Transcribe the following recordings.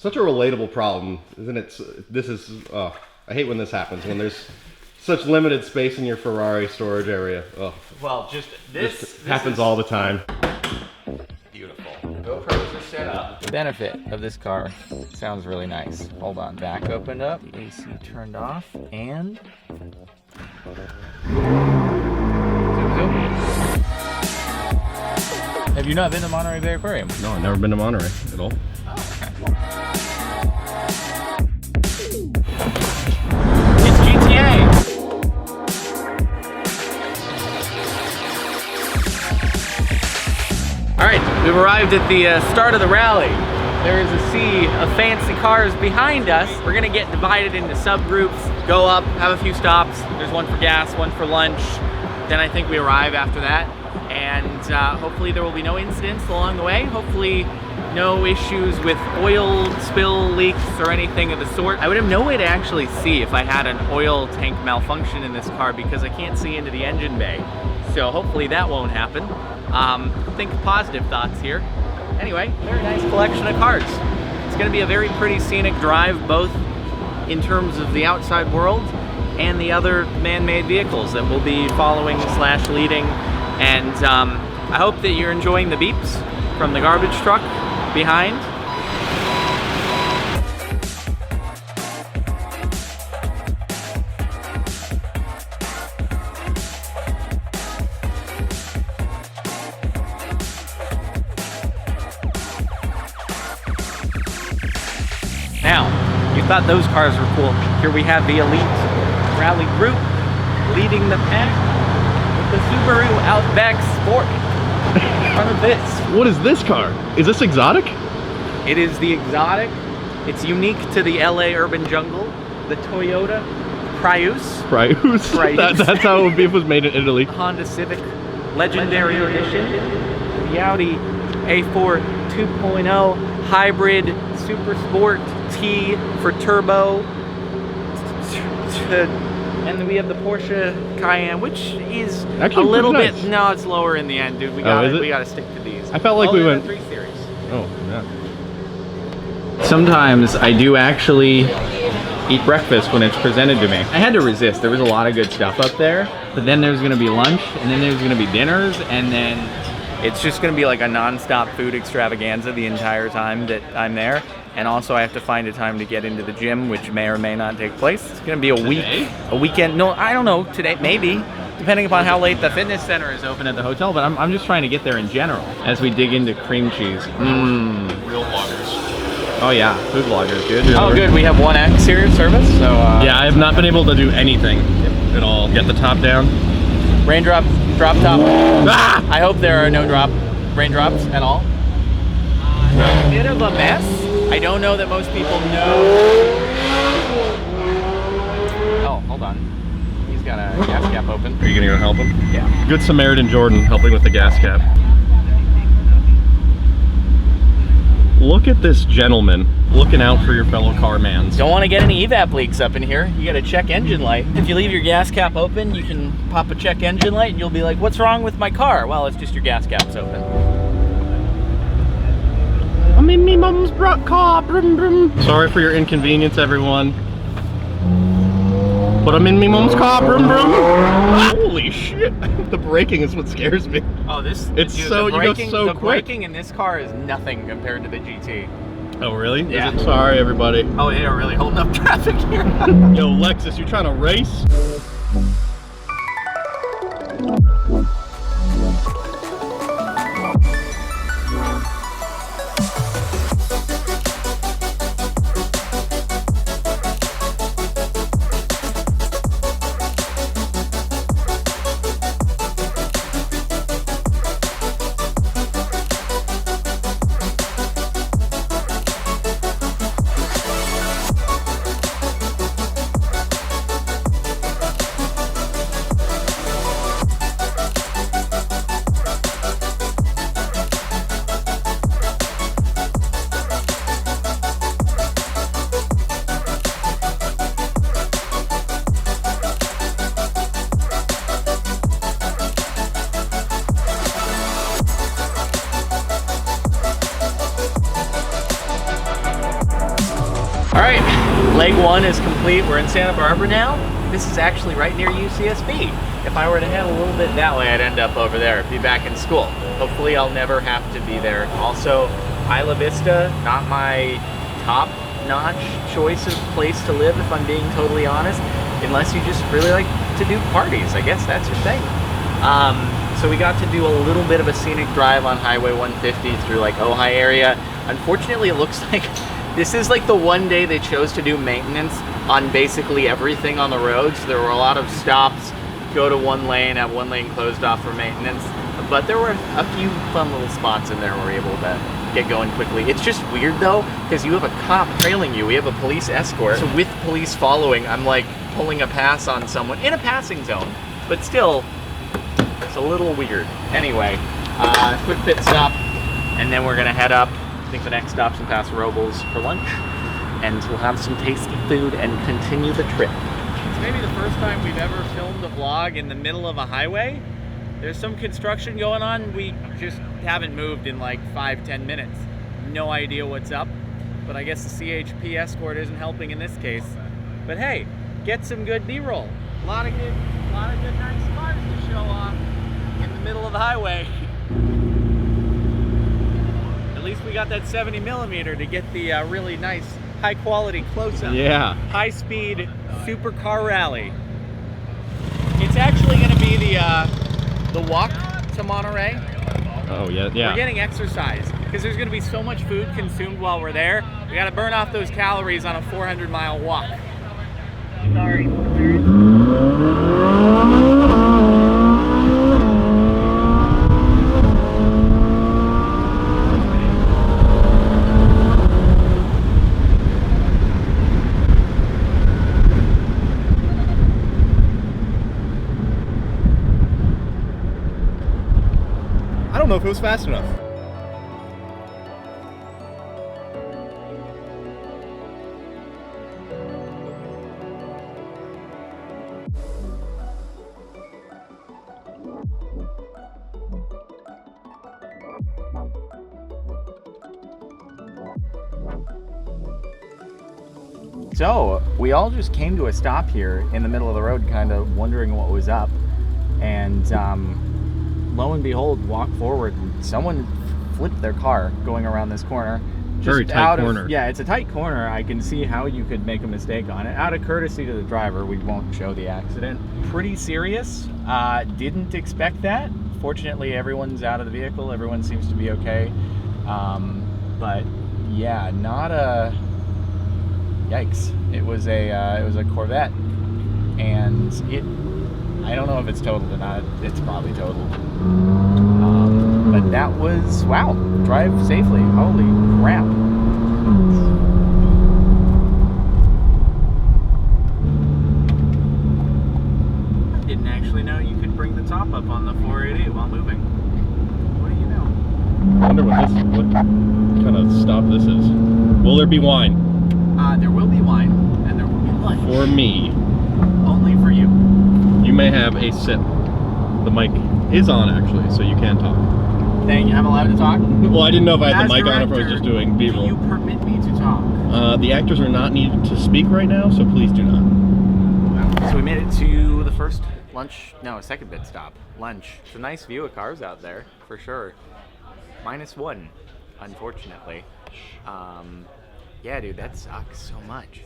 Such a relatable problem, isn't it? This is, I hate when this happens, when there's such limited space in your Ferrari storage area. Oh. Well, just this happens all the time. Beautiful. GoPros are set up. The benefit of this car sounds really nice. Hold on, back opened up, the AC turned off, and zoom, zoom. Have you not been to Monterey Bay Aquarium? No, I've never been to Monterey at all. Oh, okay. It's GTA. All right, we've arrived at the start of the rally. There is a sea of fancy cars behind us. We're gonna get divided into subgroups, go up, have a few stops. There's one for gas, one for lunch. Then I think we arrive after that. And hopefully there will be no incidents along the way. Hopefully no issues with oil spill leaks or anything of the sort. I would have no way to actually see if I had an oil tank malfunction in this car because I can't see into the engine bay. So hopefully that won't happen. Think positive thoughts here. Anyway, very nice collection of cars. It's gonna be a very pretty scenic drive, both in terms of the outside world and the other man-made vehicles that we'll be following / leading. And I hope that you're enjoying the beeps from the garbage truck behind. Now, you thought those cars were cool. Here we have the elite rally group leading the pack. The Subaru Outback Sport in front of this. What is this car? Is this exotic? It is the exotic. It's unique to the LA urban jungle. The Toyota Prius. Prius? That's how it would be if it was made in Italy. Honda Civic Legendary Edition. The Audi A4 2.0 Hybrid Super Sport T for turbo. And then we have the Porsche Cayenne, which is actually a little bit. Nice. No, it's lower in the end, dude. We gotta stick to these. I felt like we went 3 Series. Oh, yeah. Sometimes I do actually eat breakfast when it's presented to me. I had to resist. There was a lot of good stuff up there, but then there's gonna be lunch, and then there's gonna be dinners, and then it's just gonna be like a non-stop food extravaganza the entire time that I'm there. And also I have to find a time to get into the gym, which may or may not take place. It's gonna be a weekend. No, I don't know, today, maybe, depending upon how late the fitness center is open at the hotel, but I'm just trying to get there in general as we dig into cream cheese. Real vloggers. Oh yeah, food vloggers, good. Oh good, we have 1X here service, so. Yeah, I have not been able to do anything at all. Get the top down. Raindrop, drop top. Ah! I hope there are no raindrops at all. A bit of a mess. I don't know that most people know. Oh, hold on. He's got a gas cap open. Are you gonna go help him? Yeah. Good Samaritan Jordan helping with the gas cap. Look at this gentleman looking out for your fellow carmans. Don't want to get any evap leaks up in here. You got to check engine light. If you leave your gas cap open, you can pop a check engine light and you'll be like, what's wrong with my car? Well, it's just your gas cap's open. I'm in me mum's car, brum brum. Sorry for your inconvenience, everyone. But I'm in me mum's car, brum brum. Holy shit! The braking is what scares me. Oh, you go so quick. The braking in this car is nothing compared to the GT. Oh really? Yeah. Is it? Sorry, everybody. Oh, they are really holding up traffic here. Yo, Lexus, you trying to race? All right, leg one is complete. We're in Santa Barbara now. This is actually right near UCSB. If I were to head a little bit that way, I'd end up over there, be back in school. Hopefully I'll never have to be there. Also, Isla Vista, not my top-notch choice of place to live, if I'm being totally honest, unless you just really like to do parties. I guess that's your thing. So we got to do a little bit of a scenic drive on Highway 150 through like Ojai area. Unfortunately, it looks like this is like the one day they chose to do maintenance on basically everything on the road. So there were a lot of stops, go to one lane, have one lane closed off for maintenance. But there were a few fun little spots in there where we were able to get going quickly. It's just weird though, because you have a cop trailing you. We have a police escort. So with police following, I'm like pulling a pass on someone in a passing zone, but still, it's a little weird. Anyway, quick pit stop, and then we're gonna head up. I think the next stop's in Paso Robles for lunch, and we'll have some tasty food and continue the trip. It's maybe the first time we've ever filmed a vlog in the middle of a highway. There's some construction going on. We just haven't moved in like 5-10 minutes. No idea what's up, but I guess the CHP escort isn't helping in this case. But hey, get some good B-roll. A lot of good nice cars to show off in the middle of the highway. At least we got that 70mm to get the really nice, high quality close-up. Yeah. High speed supercar rally. It's actually gonna be the walk to Monterey. Oh yeah, yeah. We're getting exercise because there's gonna be so much food consumed while we're there. We gotta burn off those calories on a 400-mile walk. Sorry. I don't know if it was fast enough. So, we all just came to a stop here in the middle of the road, kind of wondering what was up. And lo and behold, walk forward, and someone flipped their car going around this corner. Very tight corner. Yeah, it's a tight corner. I can see how you could make a mistake on it. Out of courtesy to the driver, we won't show the accident. Pretty serious. Didn't expect that. Fortunately, everyone's out of the vehicle. Everyone seems to be okay. But yeah, not a... Yikes. It was a Corvette, and I don't know if it's totaled or not. It's probably totaled. But that was, wow, drive safely. Holy crap. I didn't actually know you could bring the top up on the 480 while moving. What do you know? I wonder what kind of stop this is. Will there be wine? There will be wine, and there will be lunch. For me. Only for you. You may have a sip. The mic is on actually, so you can talk. Thank you. I'm allowed to talk? Well, I didn't know if I had As the mic on or if I director, was just doing B-roll. Do you permit me to talk? The actors are not needed to speak right now, so please do not. So we made it to the first second pit stop. Lunch. It's a nice view of cars out there, for sure. -1, unfortunately. Yeah, dude, that sucks so much.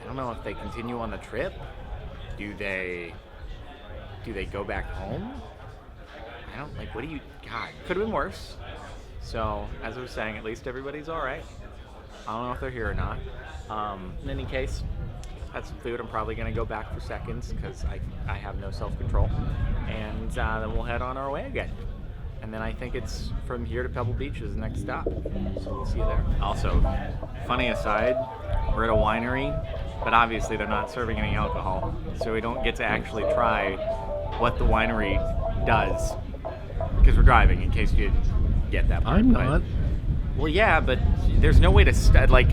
I don't know if they continue on the trip. Do they go back home? I don't, like, what do you, God, could have been worse. So, as I was saying, at least everybody's all right. I don't know if they're here or not. In any case, had some food. I'm probably going to go back for seconds because I have no self-control. And then we'll head on our way again. And then I think it's from here to Pebble Beach is the next stop. So we'll see you there. Also, funny aside, we're at a winery, but obviously they're not serving any alcohol. So we don't get to actually try what the winery does. Because we're driving, in case you didn't get that part. I'm not. Well, yeah, but there's no way to,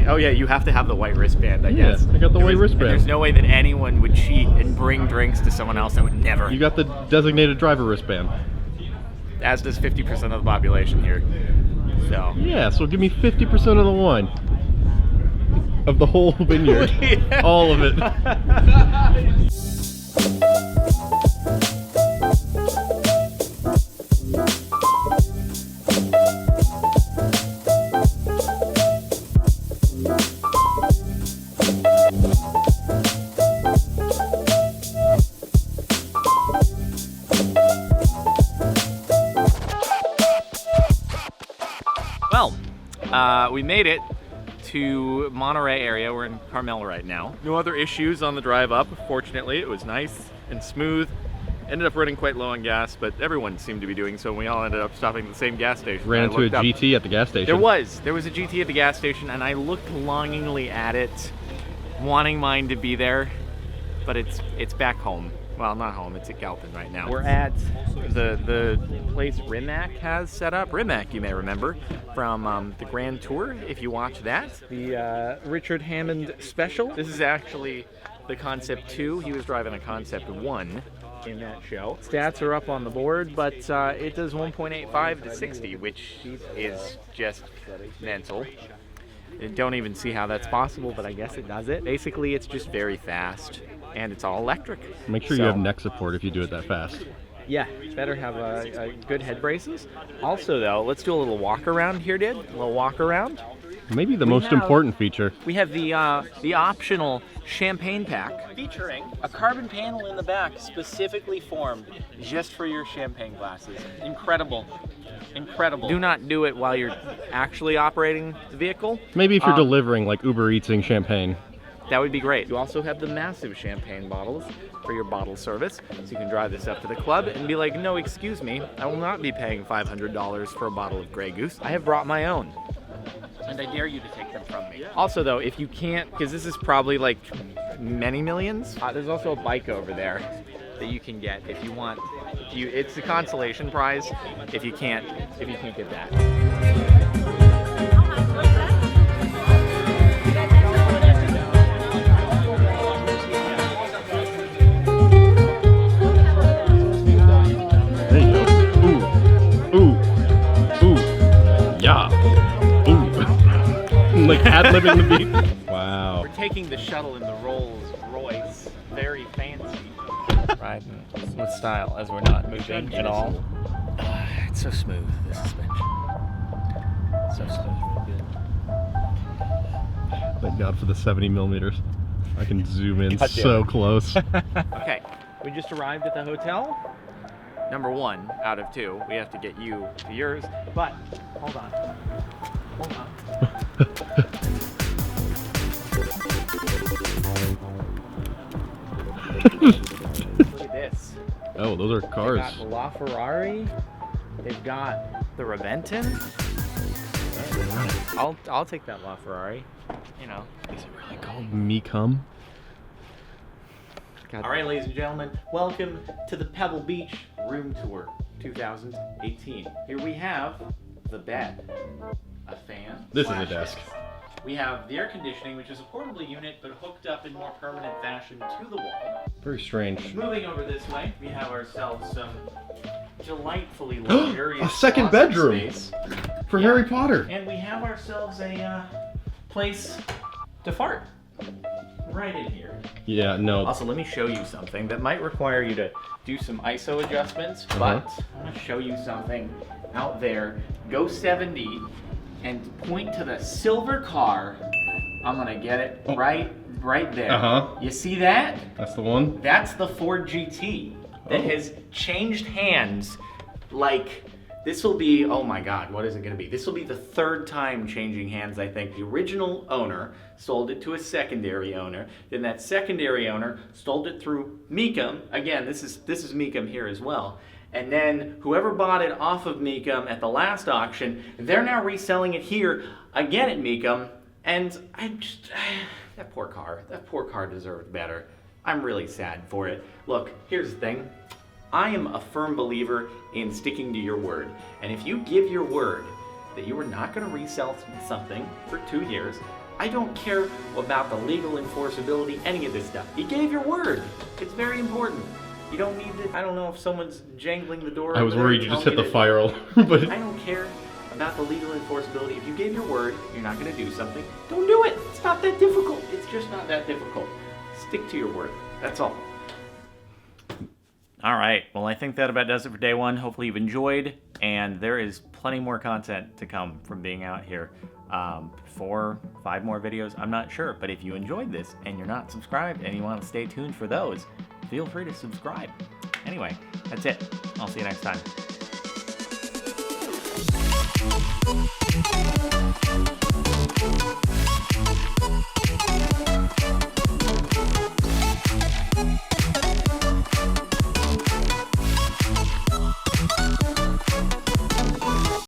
oh yeah, you have to have the white wristband, I guess. I got the white wristband. There's no way that anyone would cheat and bring drinks to someone else. That would never. You got the designated driver wristband. As does 50% of the population here. So. Yeah, so give me 50% of the wine. of the whole vineyard. Yeah. All of it. Well, we made it to Monterey area. We're in Carmel right now. No other issues on the drive up. Fortunately, it was nice and smooth. Ended up running quite low on gas, but everyone seemed to be doing so, and we all ended up stopping at the same gas station. Ran into a GT at the gas station. There was a GT at the gas station, and I looked longingly at it, wanting mine to be there, but it's back home. Well, not home, it's at Galton right now. We're at the place Rimac has set up. Rimac, you may remember, from the Grand Tour, if you watch that. The Richard Hammond special. This is actually the Concept 2. He was driving a Concept 1 in that show. Stats are up on the board, but it does 1.85 to 60, which is just mental. I don't even see how that's possible, but I guess it does it. Basically, it's just very fast, and it's all electric. Make sure you have neck support if you do it that fast. Yeah, better have good head braces. Also, though, let's do a little walk around here, A little walk around. Maybe the most important feature. We have the optional champagne pack featuring a carbon panel in the back specifically formed just for your champagne glasses. Incredible. Incredible. Do not do it while you're actually operating the vehicle. Maybe if you're delivering, like Uber Eatsing champagne. That would be great. You also have the massive champagne bottles for your bottle service, so you can drive this up to the club and be like, no, excuse me, I will not be paying $500 for a bottle of Grey Goose. I have brought my own, and I dare you to take them from me. Also, though, if you can't, because this is probably like many millions, there's also a bike over there that you can get if you want. It's a consolation prize if you can't get that. Like ad-libbing the beat. Wow. We're taking the shuttle in the Rolls Royce. Very fancy. Riding with style as we're not moving at all. It's so smooth, the suspension. So smooth. Thank God for the 70 millimeters. I can zoom in God so close. Okay, we just arrived at the hotel. Number 1 out of 2. We have to get you to yours, but hold on. Hold on. Look at this. Oh, those are cars. They've got the LaFerrari. They've got the Reventon. I'll take that LaFerrari. You know. Is it really called Mecum? All right, ladies and gentlemen, welcome to the Pebble Beach Room Tour 2018. Here we have the bed, a fan. This is a desk. We have the air conditioning, which is a portable unit, but hooked up in more permanent fashion to the wall. Very strange. Moving over this way, we have ourselves some delightfully luxurious a second closet bedroom space. for Harry Potter. And we have ourselves a place to fart right in here. Yeah, no. Also, let me show you something that might require you to do some ISO adjustments, but I'm going to show you something out there. Go 70 and point to the silver car. I'm going to get it right there. You see that? That's the one? That's the Ford GT that has changed hands. Like, this will be, oh my God, what is it going to be? This will be the 3rd time changing hands, I think. The original owner sold it to a secondary owner. Then that secondary owner sold it through Mecum. Again, this is Mecum here as well. And then whoever bought it off of Mecum at the last auction, they're now reselling it here again at Mecum. And that poor car deserved better. I'm really sad for it. Look, here's the thing. I am a firm believer in sticking to your word. And if you give your word that you are not going to resell something for 2 years, I don't care about the legal enforceability, any of this stuff. You gave your word. It's very important. You don't need to, I don't know if someone's jangling the door. I was worried you just hit the fire alarm, but I don't care about the legal enforceability. If you gave your word, you're not going to do something, don't do it. It's not that difficult. It's just not that difficult. Stick to your work. That's all. All right. Well, I think that about does it for day one. Hopefully you've enjoyed, and there is plenty more content to come from being out here. 4, 5 more videos, I'm not sure. But if you enjoyed this and you're not subscribed and you want to stay tuned for those, feel free to subscribe. Anyway, that's it. I'll see you next time.